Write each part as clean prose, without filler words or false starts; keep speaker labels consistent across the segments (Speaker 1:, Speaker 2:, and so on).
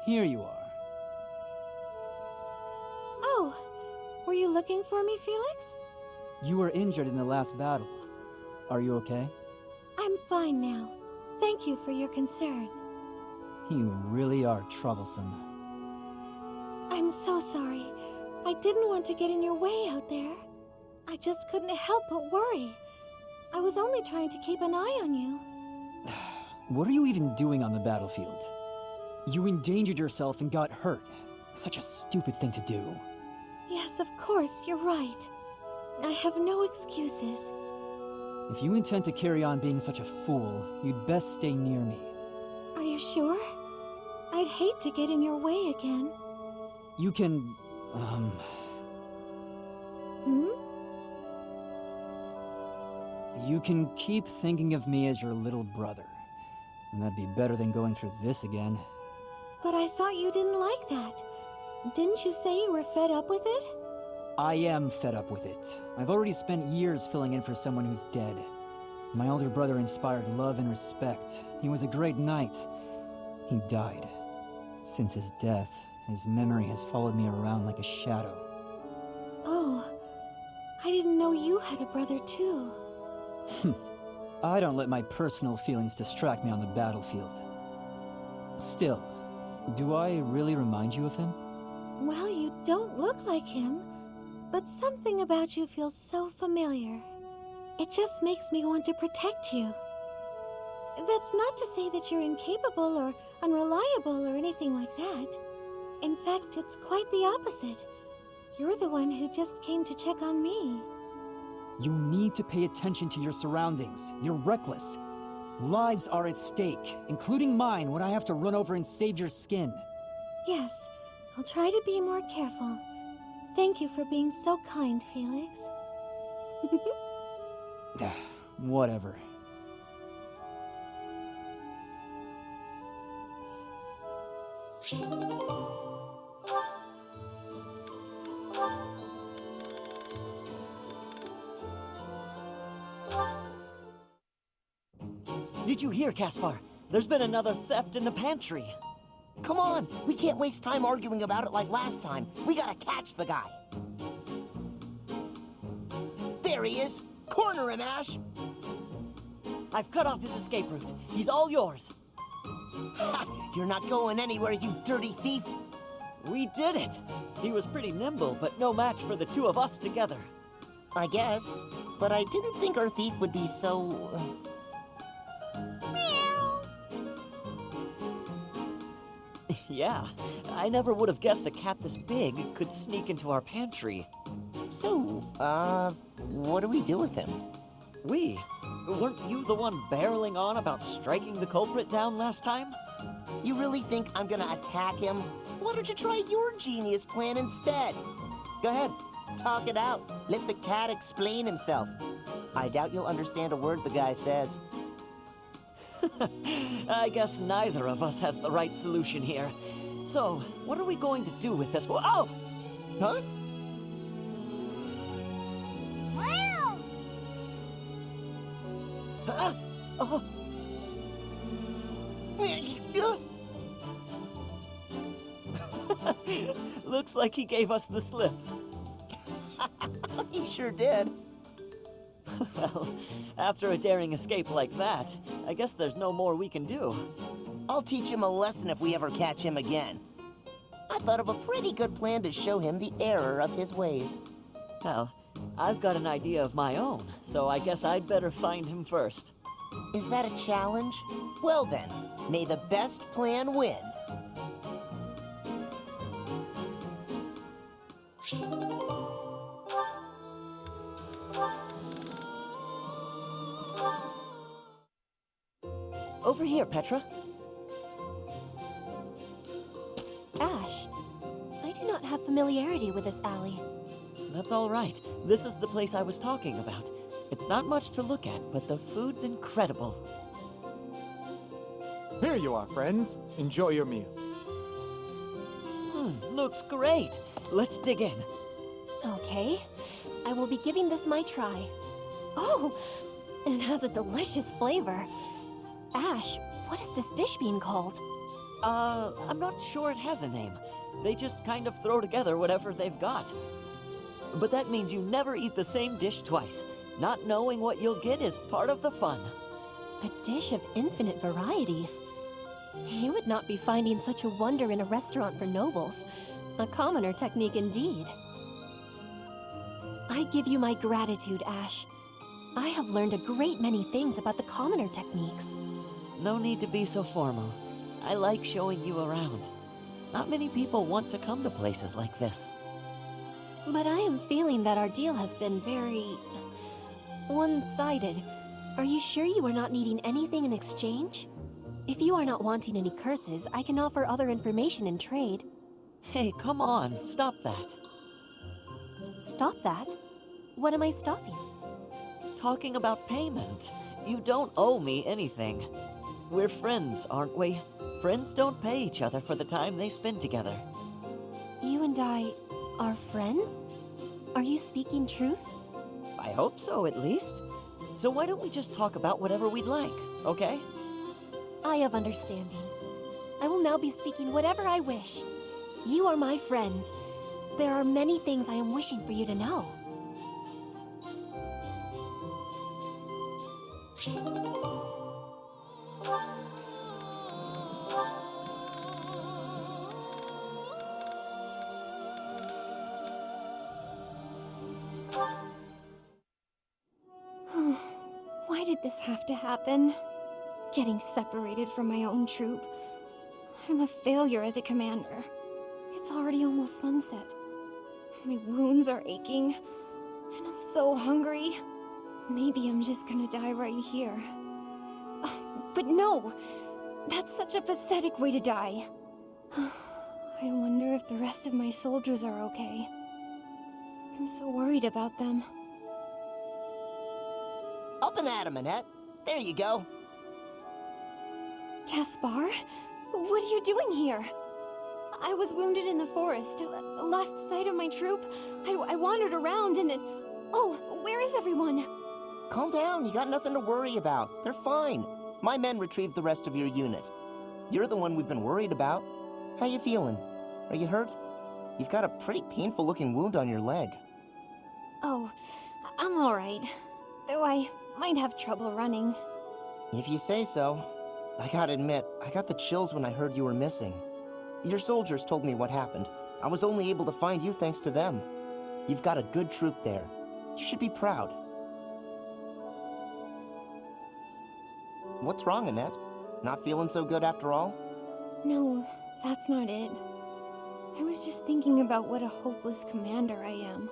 Speaker 1: Here you are.
Speaker 2: Oh, were you looking for me, Felix?
Speaker 1: You were injured in the last battle. Are you okay?
Speaker 2: I'm fine now. Thank you for your concern.
Speaker 1: You really are troublesome.
Speaker 2: I'm so sorry. I didn't want to get in your way out there. I just couldn't help but worry. I was only trying to keep an eye on you.
Speaker 1: What are you even doing on the battlefield? You endangered yourself and got hurt. Such a stupid thing to do.
Speaker 2: Yes, of course, you're right. I have no excuses.
Speaker 1: If you intend to carry on being such a fool, you'd best stay near me.
Speaker 2: Are you sure? I'd hate to get in your way again.
Speaker 1: You can,
Speaker 2: Hmm?
Speaker 1: You can keep thinking of me as your little brother. And that'd be better than going through this again.
Speaker 2: But I thought you didn't like that. Didn't you say you were fed up with it?
Speaker 1: I am fed up with it. I've already spent years filling in for someone who's dead. My older brother inspired love and respect. He was a great knight. He died. Since his death, his memory has followed me around like a shadow.
Speaker 2: Oh, I didn't know you had a brother too.
Speaker 1: I don't let my personal feelings distract me on the battlefield. Still, do I really remind you of him?
Speaker 2: Well, you don't look like him, but something about you feels so familiar. It just makes me want to protect you. That's not to say that you're incapable or unreliable or anything like that. In fact, it's quite the opposite. You're the one who just came to check on me.
Speaker 1: You need to pay attention to your surroundings. You're reckless. Lives are at stake, including mine when I have to run over and save your skin.
Speaker 2: Yes, I'll try to be more careful. Thank you for being so kind, Felix.
Speaker 1: Whatever.
Speaker 3: Did you hear, Caspar? There's been another theft in the pantry.
Speaker 4: Come on, we can't waste time arguing about it like last time. We gotta catch the guy. There he is! Corner him, Ash!
Speaker 3: I've cut off his escape route. He's all yours.
Speaker 4: Ha! You're not going anywhere, you dirty thief!
Speaker 3: We did it! He was pretty nimble, but no match for the two of us together.
Speaker 4: I guess, but I didn't think our thief would be so...
Speaker 3: Yeah, I never would have guessed a cat this big could sneak into our pantry.
Speaker 4: So, what do we do with him?
Speaker 3: We? Weren't you the one barreling on about striking the culprit down last time?
Speaker 4: You really think I'm gonna attack him? Why don't you try your genius plan instead? Go ahead, talk it out. Let the cat explain himself. I doubt you'll understand a word the guy says.
Speaker 3: I guess neither of us has the right solution here. So, what are we going to do with this? Oh!
Speaker 4: Huh?
Speaker 3: Oh! Looks like he gave us the slip.
Speaker 4: He sure did.
Speaker 3: Well, after a daring escape like that, I guess there's no more we can do.
Speaker 4: I'll teach him a lesson if we ever catch him again. I thought of a pretty good plan to show him the error of his ways.
Speaker 3: Hell, I've got an idea of my own, so I guess I'd better find him first.
Speaker 4: Is that a challenge? Well then, may the best plan win.
Speaker 3: Over here, Petra.
Speaker 5: Ash, I do not have familiarity with this alley.
Speaker 3: That's all right. This is the place I was talking about. It's not much to look at, but the food's incredible.
Speaker 6: Here you are, friends. Enjoy your meal.
Speaker 3: Looks great. Let's dig in.
Speaker 5: Okay, I will be giving this my try. Oh, and it has a delicious flavor. Ash, what is this dish being called?
Speaker 3: I'm not sure it has a name. They just kind of throw together whatever they've got. But that means you never eat the same dish twice. Not knowing what you'll get is part of the fun.
Speaker 5: A dish of infinite varieties. You would not be finding such a wonder in a restaurant for nobles. A commoner technique indeed. I give you my gratitude, Ash. I have learned a great many things about the commoner techniques.
Speaker 3: No need to be so formal. I like showing you around. Not many people want to come to places like this.
Speaker 5: But I am feeling that our deal has been very... one-sided. Are you sure you are not needing anything in exchange? If you are not wanting any curses, I can offer other information in trade.
Speaker 3: Hey, come on, stop that.
Speaker 5: Stop that? What am I stopping?
Speaker 3: Talking about payment. You don't owe me anything. We're friends, aren't we? Friends don't pay each other for the time they spend together.
Speaker 5: You and I are friends? Are you speaking truth?
Speaker 3: I hope so, at least. So why don't we just talk about whatever we'd like, okay?
Speaker 5: I have understanding. I will now be speaking whatever I wish. You are my friend. There are many things I am wishing for you to know.
Speaker 2: Why did this have to happen? Getting separated from my own troop. I'm a failure as a commander. It's already almost sunset. My wounds are aching, and I'm so hungry. Maybe I'm just gonna die right here. But no! That's such a pathetic way to die. I wonder if the rest of my soldiers are okay. I'm so worried about them.
Speaker 4: Up and at 'em, Annette. There you go.
Speaker 2: Caspar? What are you doing here? I was wounded in the forest, lost sight of my troop. I wandered around and... Oh, where is everyone?
Speaker 4: Calm down, you got nothing to worry about. They're fine. My men retrieved the rest of your unit. You're the one we've been worried about. How you feeling? Are you hurt? You've got a pretty painful-looking wound on your leg.
Speaker 2: Oh, I'm alright. Though I might have trouble running.
Speaker 4: If you say so. I gotta admit, I got the chills when I heard you were missing. Your soldiers told me what happened. I was only able to find you thanks to them. You've got a good troop there. You should be proud. What's wrong, Annette? Not feeling so good after all?
Speaker 2: No, that's not it. I was just thinking about what a hopeless commander I am.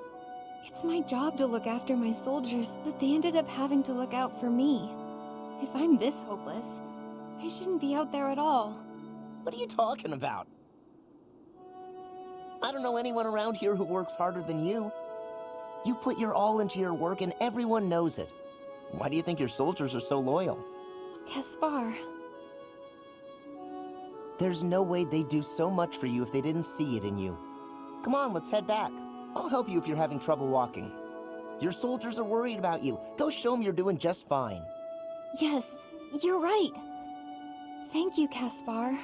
Speaker 2: It's my job to look after my soldiers, but they ended up having to look out for me. If I'm this hopeless, I shouldn't be out there at all.
Speaker 4: What are you talking about? I don't know anyone around here who works harder than you. You put your all into your work and everyone knows it. Why do you think your soldiers are so loyal?
Speaker 2: Caspar.
Speaker 4: There's no way they'd do so much for you if they didn't see it in you. Come on, let's head back. I'll help you if you're having trouble walking. Your soldiers are worried about you. Go show them you're doing just fine.
Speaker 2: Yes, you're right. Thank you, Caspar.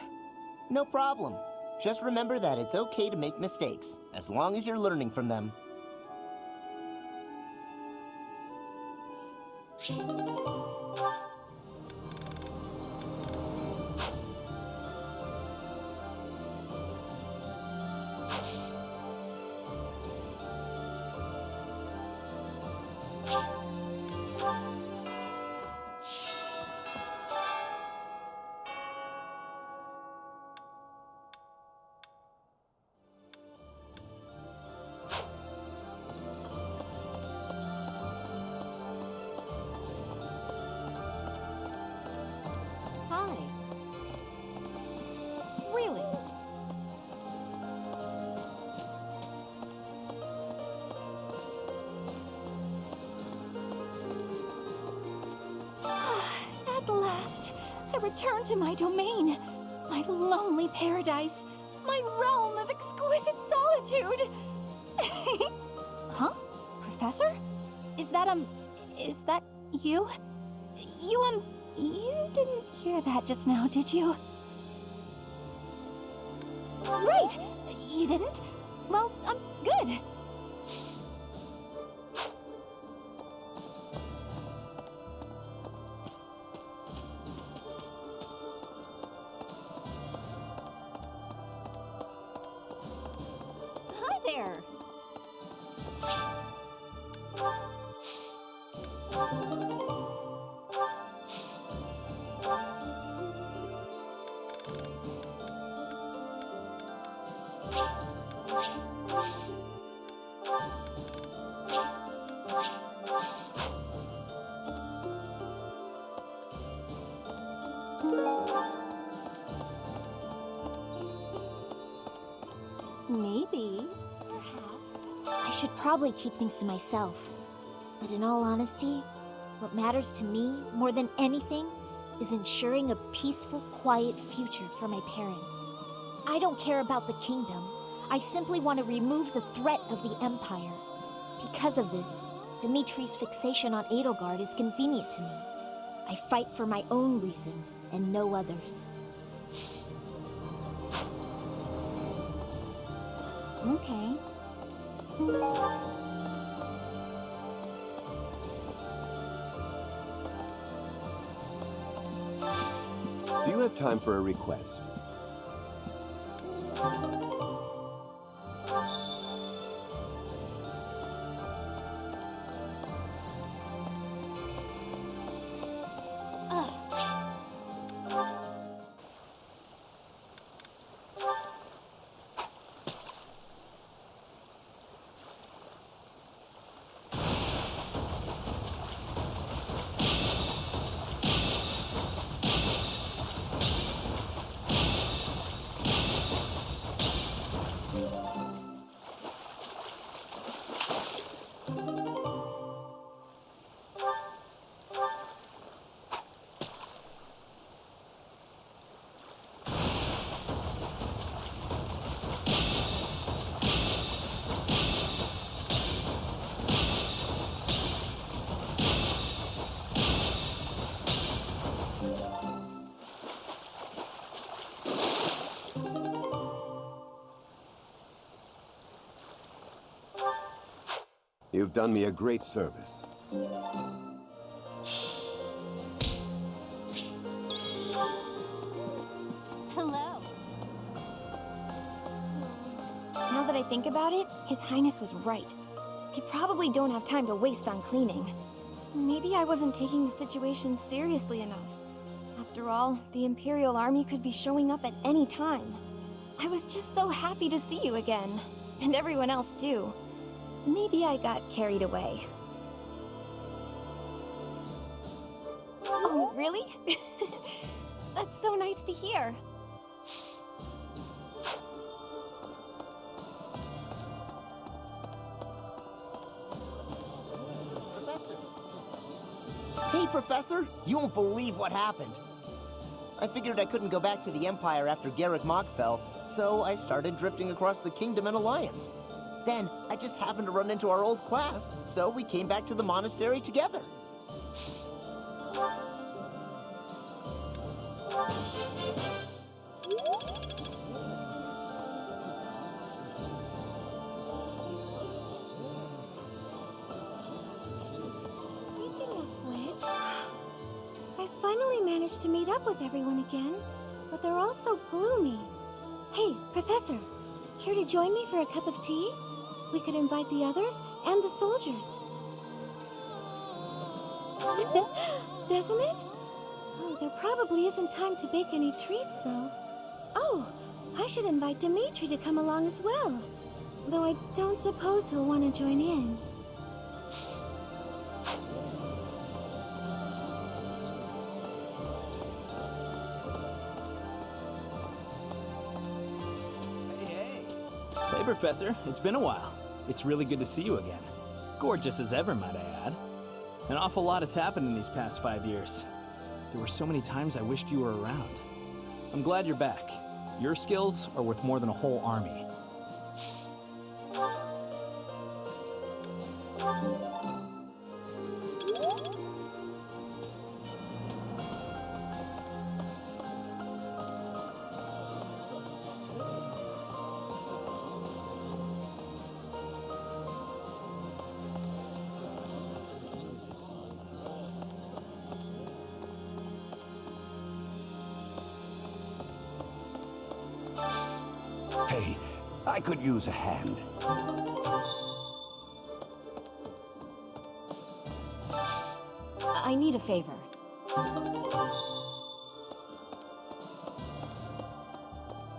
Speaker 4: No problem. Just remember that it's okay to make mistakes, as long as you're learning from them.
Speaker 2: Hi. Really? At last, I return to my domain, my lonely paradise, my realm of exclusive
Speaker 5: gratitude! Huh? Professor? Is that you? You didn't hear that just now, did you? Right! You didn't? Well, good. Hi there! Maybe.
Speaker 2: Perhaps. I should probably keep things to myself. But in all honesty, what matters to me more than anything is ensuring a peaceful, quiet future for my parents. I don't care about the kingdom. I simply want to remove the threat of the Empire. Because of this, Dimitri's fixation on Edelgard is convenient to me. I fight for my own reasons and no others. Okay.
Speaker 6: Do you have time for a request? You've done me a great service.
Speaker 5: Hello. Now that I think about it, His Highness was right. We probably don't have time to waste on cleaning. Maybe I wasn't taking the situation seriously enough. After all, the Imperial Army could be showing up at any time. I was just so happy to see you again. And everyone else too. Maybe I got carried away. Oh, really? That's so nice to hear.
Speaker 4: Professor. Hey, Professor! You won't believe what happened. I figured I couldn't go back to the Empire after Garrick Mach fell, so I started drifting across the kingdom in Alliance. Then, I just happened to run into our old class, so we came back to the monastery together.
Speaker 2: Speaking of which, I finally managed to meet up with everyone again, but they're all so gloomy. Hey, Professor, here to join me for a cup of tea? We could invite the others and the soldiers. Doesn't it? Oh, there probably isn't time to bake any treats, though. Oh, I should invite Dimitri to come along as well. Though I don't suppose he'll want to join in.
Speaker 7: Hey, Professor. It's been a while. It's really good to see you again. Gorgeous as ever, might I add. An awful lot has happened in these past 5 years. There were so many times I wished you were around. I'm glad you're back. Your skills are worth more than a whole army.
Speaker 6: Hey, I could use a hand.
Speaker 5: I need a favor.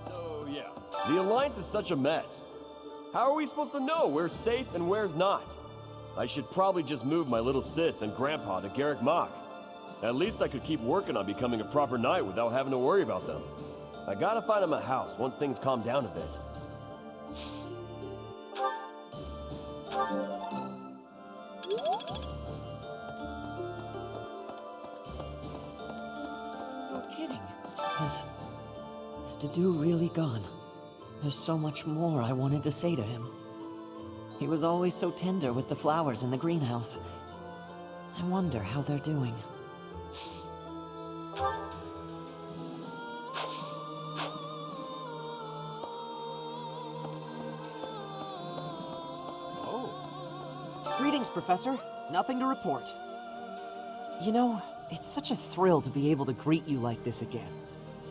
Speaker 8: So, yeah. The Alliance is such a mess. How are we supposed to know where's safe and where's not? I should probably just move my little sis and grandpa to Garrick Mach. At least I could keep working on becoming a proper knight without having to worry about them. I gotta find him a house once things calm down a bit.
Speaker 3: No kidding. Is Stadu really gone? There's so much more I wanted to say to him. He was always so tender with the flowers in the greenhouse. I wonder how they're doing.
Speaker 9: Greetings, Professor. Nothing to report. You know, it's such a thrill to be able to greet you like this again.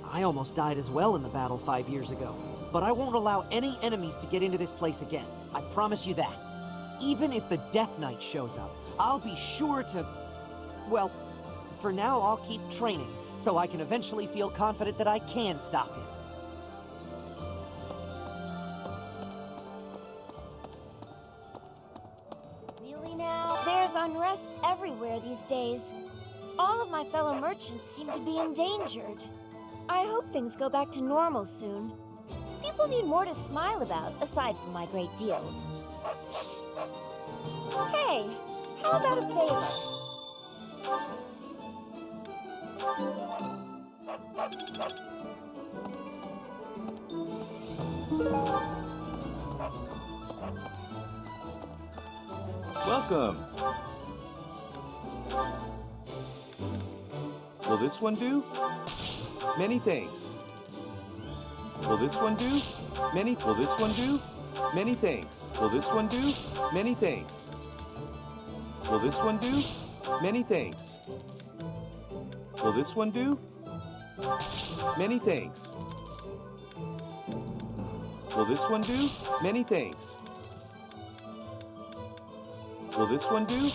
Speaker 9: I almost died as well in the battle 5 years ago, but I won't allow any enemies to get into this place again. I promise you that. Even if the Death Knight shows up, I'll be sure to... Well, for now, I'll keep training, so I can eventually feel confident that I can stop him.
Speaker 5: Really now? There's unrest everywhere these days. All of my fellow merchants seem to be endangered. I hope things go back to normal soon. People need more to smile about, aside from my great deals. Hey, how about a favor?
Speaker 6: Welcome. Will this one do? Many thanks. Will this one do? Will this one do? Many thanks. Will this one do? Many thanks. Will this one do? Many thanks. Will this one do? Many thanks. Will this one do? Many thanks. Will this one do?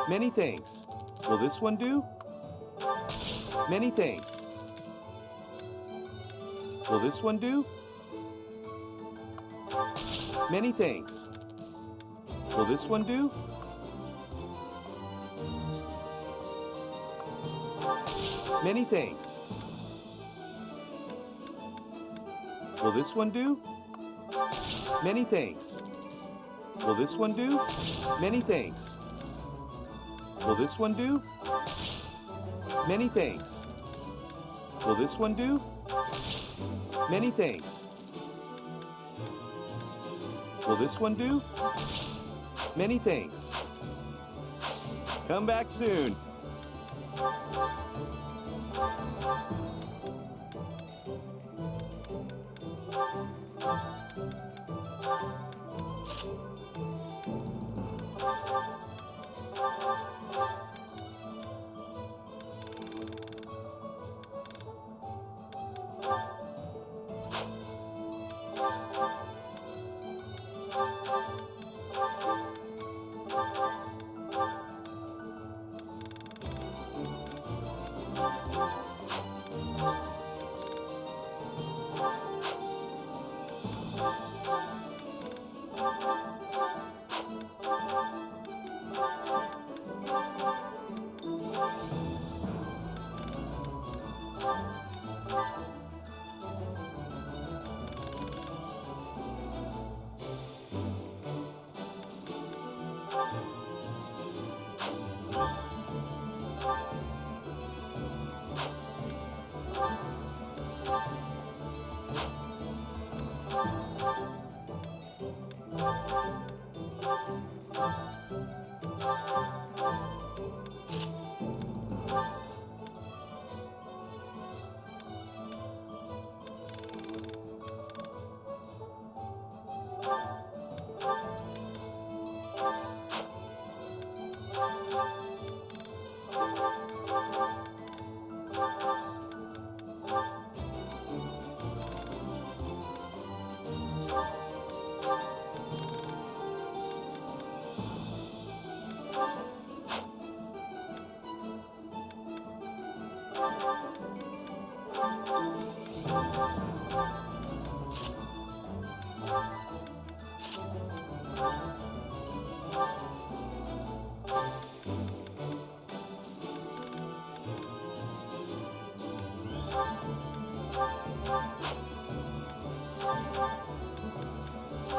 Speaker 6: Many thanks. Will this one do? Many thanks. Will this one do? Many thanks. Will this one do? Many thanks. Will this one do? Many thanks. Will this one do? Many thanks. Will this one do? Many thanks. Will this one do? Many thanks. Will this one do? Many thanks. Come back soon.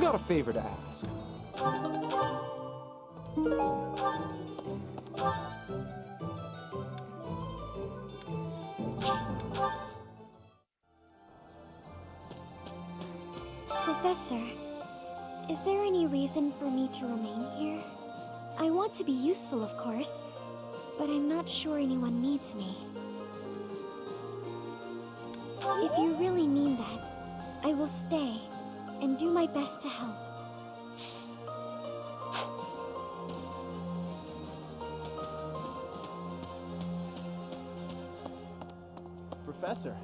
Speaker 6: Got a favor to ask.
Speaker 2: Professor, is there any reason for me to remain here? I want to be useful, of course, but I'm not sure anyone needs me. If you really mean that, I will stay and do my best to help.
Speaker 7: Professor.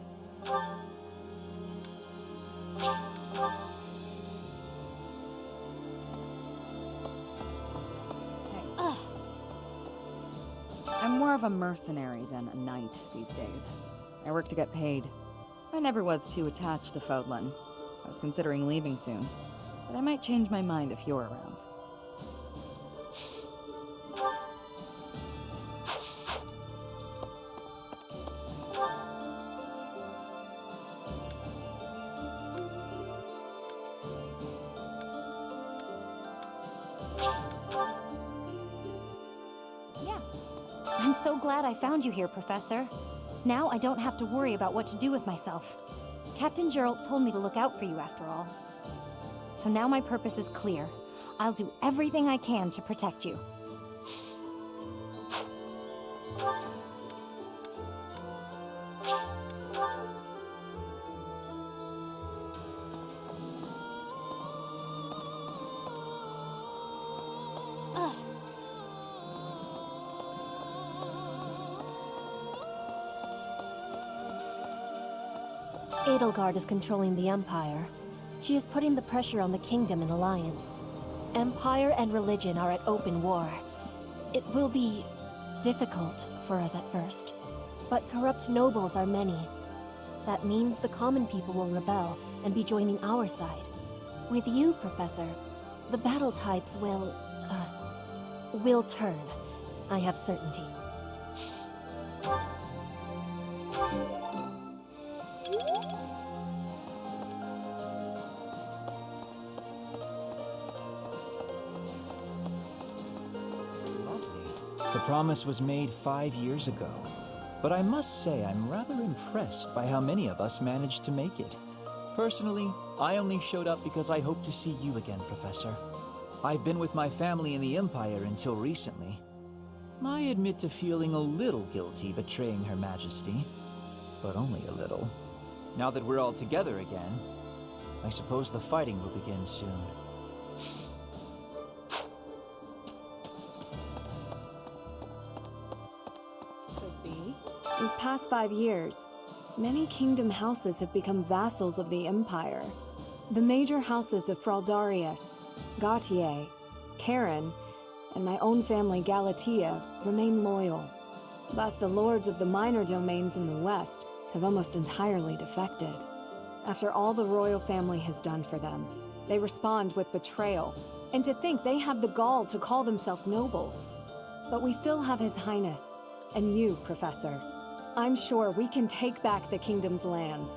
Speaker 10: I'm more of a mercenary than a knight these days. I work to get paid. I never was too attached to Fodlan. I was considering leaving soon, but I might change my mind if you're around.
Speaker 2: I'm so glad I found you here, Professor. Now I don't have to worry about what to do with myself. Captain Gerald told me to look out for you after all. So now my purpose is clear. I'll do everything I can to protect you.
Speaker 11: Edelgard is controlling the Empire. She is putting the pressure on the Kingdom in alliance. Empire and religion are at open war. It will be difficult for us at first, but corrupt nobles are many. That means the common people will rebel and be joining our side. With you, Professor, the battle tides will turn. I have certainty.
Speaker 12: The promise was made 5 years ago, but I must say I'm rather impressed by how many of us managed to make it. Personally, I only showed up because I hope to see you again, Professor. I've been with my family in the Empire until recently. I admit to feeling a little guilty betraying Her Majesty, but only a little. Now that we're all together again, I suppose the fighting will begin soon.
Speaker 5: These past 5 years, many kingdom houses have become vassals of the Empire. The major houses of Fraldarius, Gautier, Karen, and my own family Galatea remain loyal. But the lords of the minor domains in the west have almost entirely defected. After all the royal family has done for them, they respond with betrayal, and to think they have the gall to call themselves nobles. But we still have His Highness, and you, Professor. I'm sure we can take back the kingdom's lands.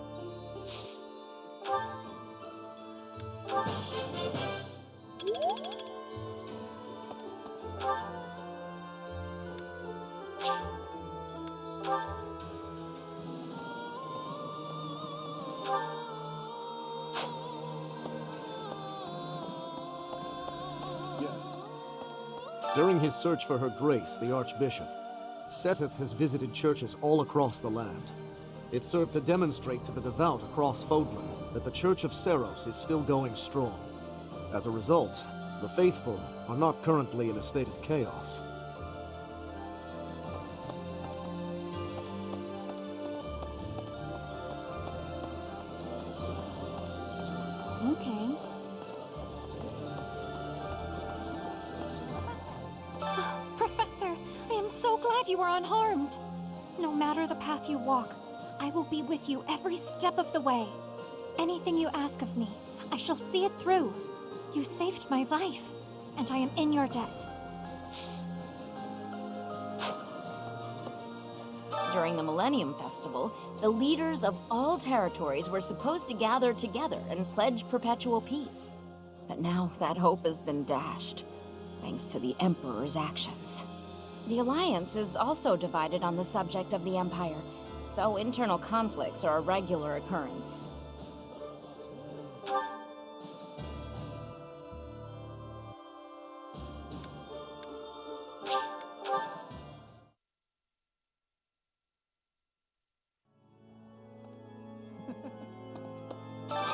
Speaker 13: During his search for Her Grace, the Archbishop, Seteth has visited churches all across the land. It served to demonstrate to the devout across Fodlan that the Church of Seros is still going strong. As a result, the faithful are not currently in a state of chaos.
Speaker 2: Okay.
Speaker 5: Professor, I am so glad you are unharmed. No matter the path you walk, I will be with you every step of the way. Anything you ask of me, I shall see it through. You saved my life, and I am in your debt.
Speaker 14: During the Millennium Festival, the leaders of all territories were supposed to gather together and pledge perpetual peace. But now that hope has been dashed, thanks to the Emperor's actions. The Alliance is also divided on the subject of the Empire, so internal conflicts are a regular occurrence.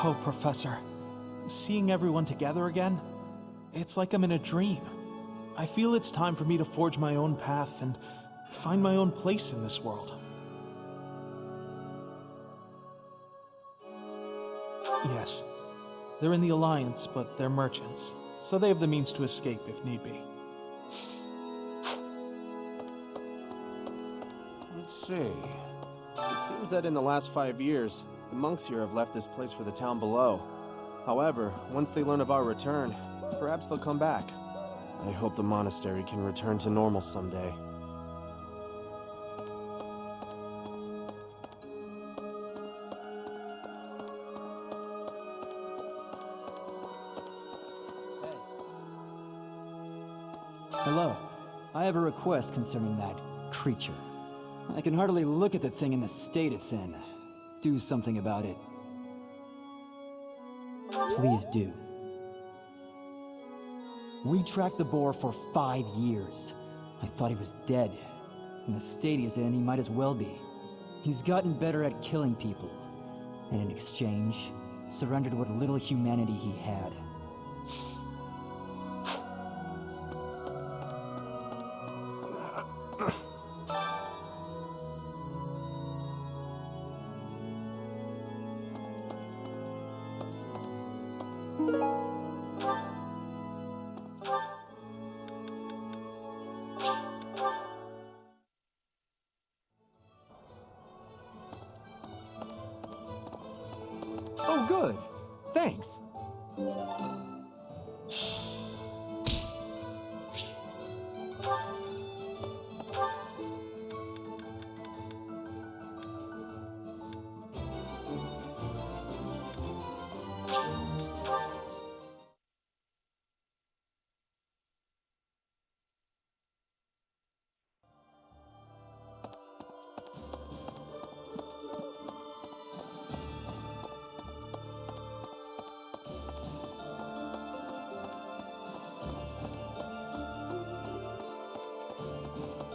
Speaker 12: Oh, Professor. Seeing everyone together again, it's like I'm in a dream. I feel it's time for me to forge my own path and find my own place in this world. Yes, they're in the Alliance, but they're merchants, so they have the means to escape if need be.
Speaker 6: Let's see. It seems that in the last 5 years, the monks here have left this place for the town below. However, once they learn of our return, perhaps they'll come back. I hope the monastery can return to normal someday.
Speaker 1: Hello. I have a request concerning that creature. I can hardly look at the thing in the state it's in. Do something about it. Please do. We tracked the boar for 5 years. I thought he was dead. In the state he's in, he might as well be. He's gotten better at killing people, and in exchange, surrendered what little humanity he had.
Speaker 6: Oh, good. Thanks.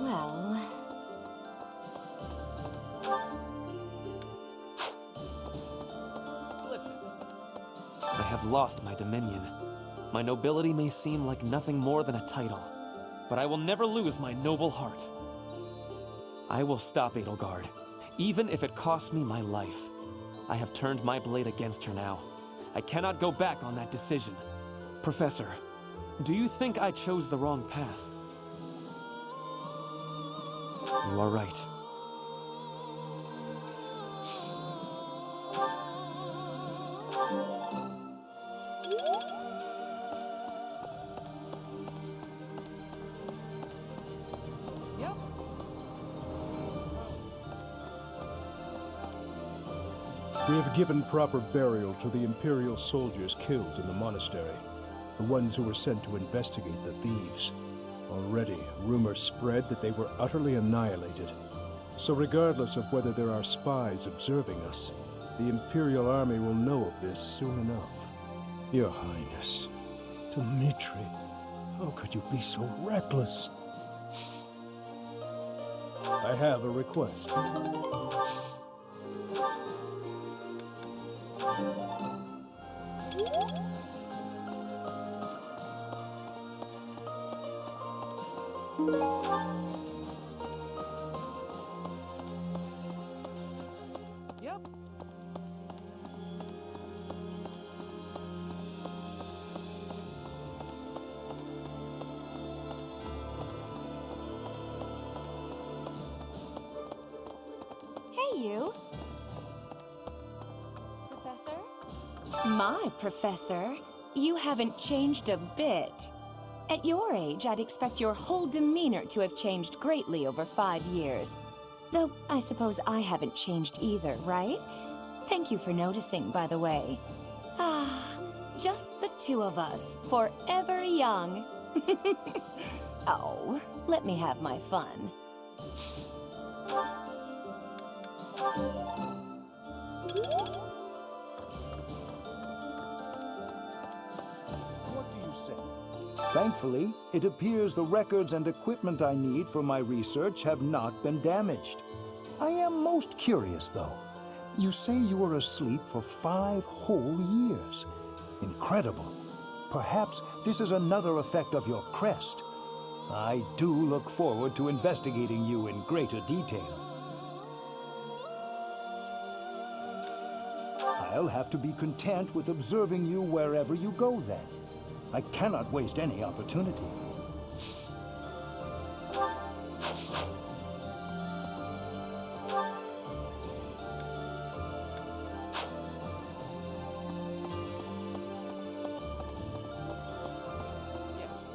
Speaker 14: Well...
Speaker 6: Listen. I have lost my dominion. My nobility may seem like nothing more than a title, but I will never lose my noble heart. I will stop Edelgard, even if it costs me my life. I have turned my blade against her now. I cannot go back on that decision. Professor, do you think I chose the wrong path? You are right.
Speaker 9: Yep.
Speaker 15: We have given proper burial to the Imperial soldiers killed in the monastery, the ones who were sent to investigate the thieves. Already, rumors spread that they were utterly annihilated. So regardless of whether there are spies observing us, the Imperial army will know of this soon enough. Your Highness, Dmitri, How could you be so reckless? I have a request.
Speaker 9: Yep.
Speaker 2: Hey, you.
Speaker 11: Professor? My professor, you haven't changed a bit. At your age, I'd expect your whole demeanor to have changed greatly over 5 years. Though, I suppose I haven't changed either, right? Thank you for noticing, by the way. Ah, just the two of us, forever young. Oh, let me have my fun.
Speaker 16: What do you say? Thankfully, it appears the records and equipment I need for my research have not been damaged. I am most curious, though. You say you were asleep for 5 whole years. Incredible. Perhaps this is another effect of your crest. I do look forward to investigating you in greater detail. I'll have to be content with observing you wherever you go then. I cannot waste any opportunity.
Speaker 3: Yes.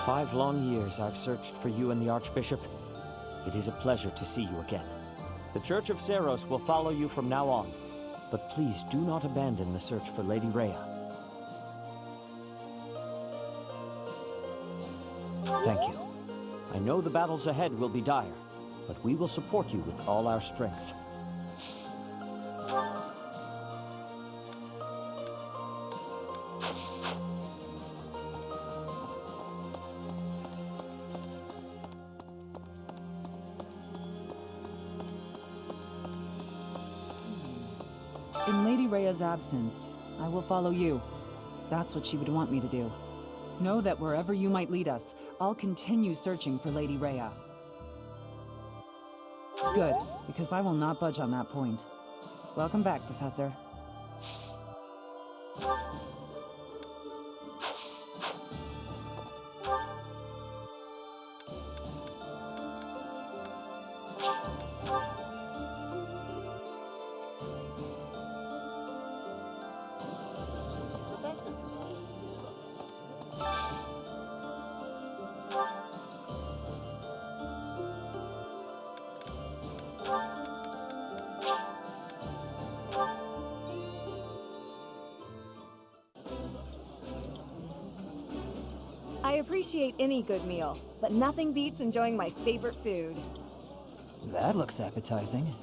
Speaker 3: 5 long years I've searched for you and the Archbishop. It is a pleasure to see you again. The Church of Seros will follow you from now on, but please do not abandon the search for Lady Rhea. Thank you. I know the battles ahead will be dire, but we will support you with all our strength.
Speaker 10: In Lady Rhea's absence, I will follow you. That's what she would want me to do. Know that wherever you might lead us, I'll continue searching for Lady Rhea. Good, because I will not budge on that point. Welcome back, Professor.
Speaker 4: Professor.
Speaker 5: I appreciate any good meal, but nothing beats enjoying my favorite food.
Speaker 1: That looks appetizing.